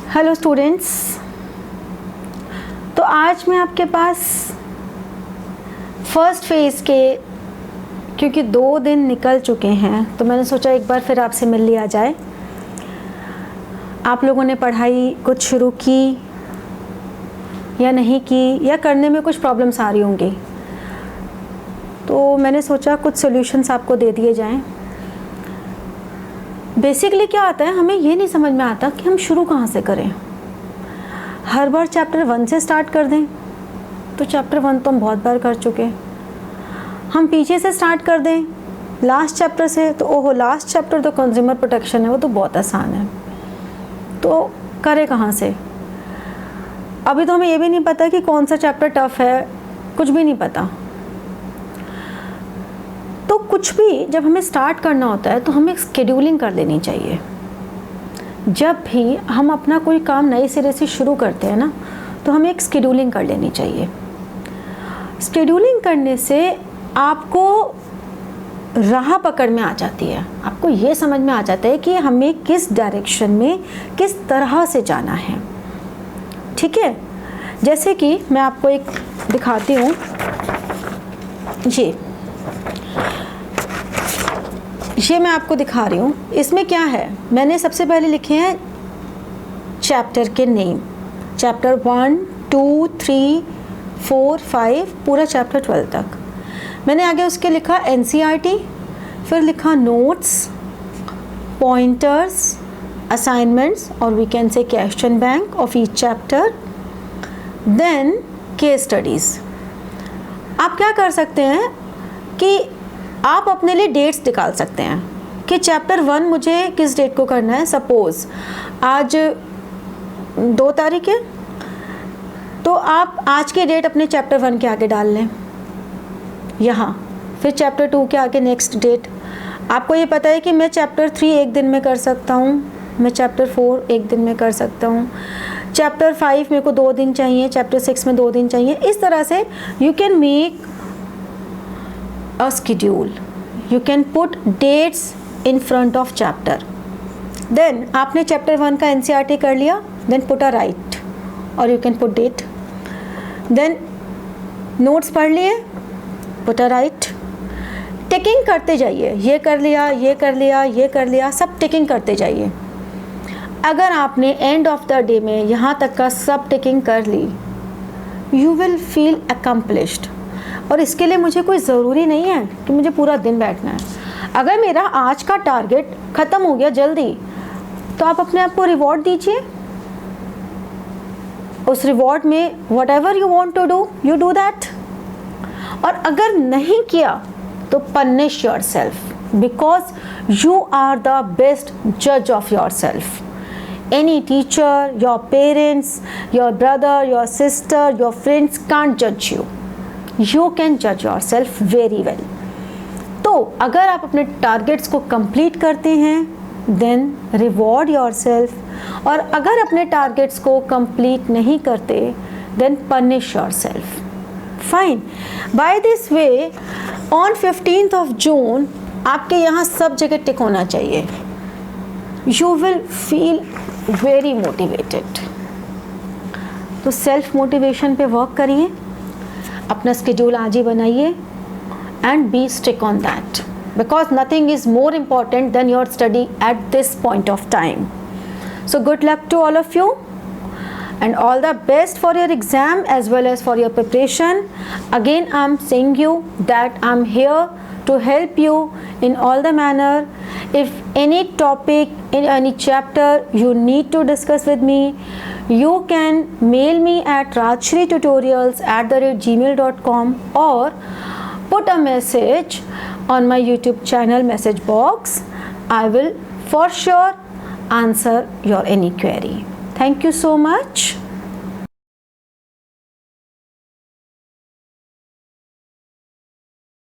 Hello students, तो आज मैं आपके पास फर्स्ट फेज़ के, क्योंकि 2 दिन निकल चुके हैं तो मैंने सोचा एक बार फिर आपसे मिल लिया जाए। आप लोगों ने पढ़ाई कुछ शुरू की या नहीं की, या करने में कुछ प्रॉब्लम्स आ रही होंगी, तो मैंने सोचा कुछ सॉल्यूशंस आपको दे दिए जाएं। बेसिकली क्या आता है, हमें ये नहीं समझ में आता कि हम शुरू कहाँ से करें। हर बार चैप्टर 1 से स्टार्ट कर दें तो चैप्टर 1 तो हम बहुत बार कर चुके हैं। हम पीछे से स्टार्ट कर दें लास्ट चैप्टर से, तो ओहो लास्ट चैप्टर तो कंज्यूमर प्रोटेक्शन है, वो तो बहुत आसान है, तो करें कहाँ से। अभी तो हमें ये भी नहीं पता कि कौन सा चैप्टर टफ है, कुछ भी नहीं पता। तो कुछ भी जब हमें स्टार्ट करना होता है तो हमें स्केड्यूलिंग कर लेनी चाहिए। जब भी हम अपना कोई काम नए सिरे से शुरू करते हैं ना, तो हमें एक स्केड्यूलिंग कर लेनी चाहिए। स्केड्यूलिंग करने से आपको राह पकड़ में आ जाती है, आपको ये समझ में आ जाता है कि हमें किस डायरेक्शन में किस तरह से जाना है। ठीक है, जैसे कि मैं आपको एक दिखाती हूँ। ये मैं आपको दिखा रही हूँ। इसमें क्या है, मैंने सबसे पहले लिखे हैं चैप्टर के नेम, चैप्टर 1, 2, 3, 4, 5, पूरा चैप्टर 12 तक। मैंने आगे उसके लिखा NCERT, फिर लिखा नोट्स, पॉइंटर्स, असाइनमेंट्स और we can say question bank of each chapter, then case studies. आप क्या कर सकते हैं कि आप अपने लिए डेट्स निकाल सकते हैं कि चैप्टर 1 मुझे किस डेट को करना है। सपोज़ आज 2 तारीख है, तो आप आज की डेट अपने चैप्टर 1 के आगे डाल लें यहाँ, फिर चैप्टर 2 के आगे नेक्स्ट डेट। आपको ये पता है कि मैं चैप्टर 3 एक दिन में कर सकता हूँ, मैं चैप्टर 4 एक दिन में कर सकता हूँ, चैप्टर 5 मेरे को 2 दिन चाहिए, चैप्टर 6 में 2 दिन चाहिए। इस तरह से you can make a schedule, you can put dates in front of chapter. Then आपने चैप्टर 1 का NCERT कर लिया, then put a write or you can put date. Then notes पढ़ लिए, put a write. टिकिंग करते जाइए, ये कर लिया, ये कर लिया, ये कर लिया, सब टिकिंग करते जाइए। अगर आपने एंड ऑफ द डे में यहाँ तक का सब टिकिंग कर ली, you will feel accomplished। और इसके लिए मुझे कोई ज़रूरी नहीं है कि मुझे पूरा दिन बैठना है। अगर मेरा आज का टारगेट ख़त्म हो गया जल्दी, तो आप अपने आप को रिवॉर्ड दीजिए। उस रिवॉर्ड में what ever you want to do, you do that. और अगर नहीं किया तो punish your self, because you are the best जज of your self. Any teacher, your parents, your brother, your sister, your friends can't जज you, you can judge yourself very well। तो अगर आप अपने टारगेट्स को कंप्लीट करते हैं then reward yourself, और अगर अपने टारगेट्स को कंप्लीट नहीं करते then punish yourself। Fine, by this way on 15th of June आपके यहाँ सब जगह टिक होना चाहिए। You will feel very motivated। तो सेल्फ मोटिवेशन पे वर्क करिए, अपना स्केड्यूल आज ही बनाइए and be stick on that, because nothing is more important than your study at this point of time. So good luck to all of you and all the best for your exam as well as for your preparation. Again I'm saying you that I'm here to help you in all the manner. If any topic in any chapter you need to discuss with me, you can mail me at rajshreetutorials@gmail.com or put a message on my YouTube channel message box. I will for sure answer your any query. Thank you so much.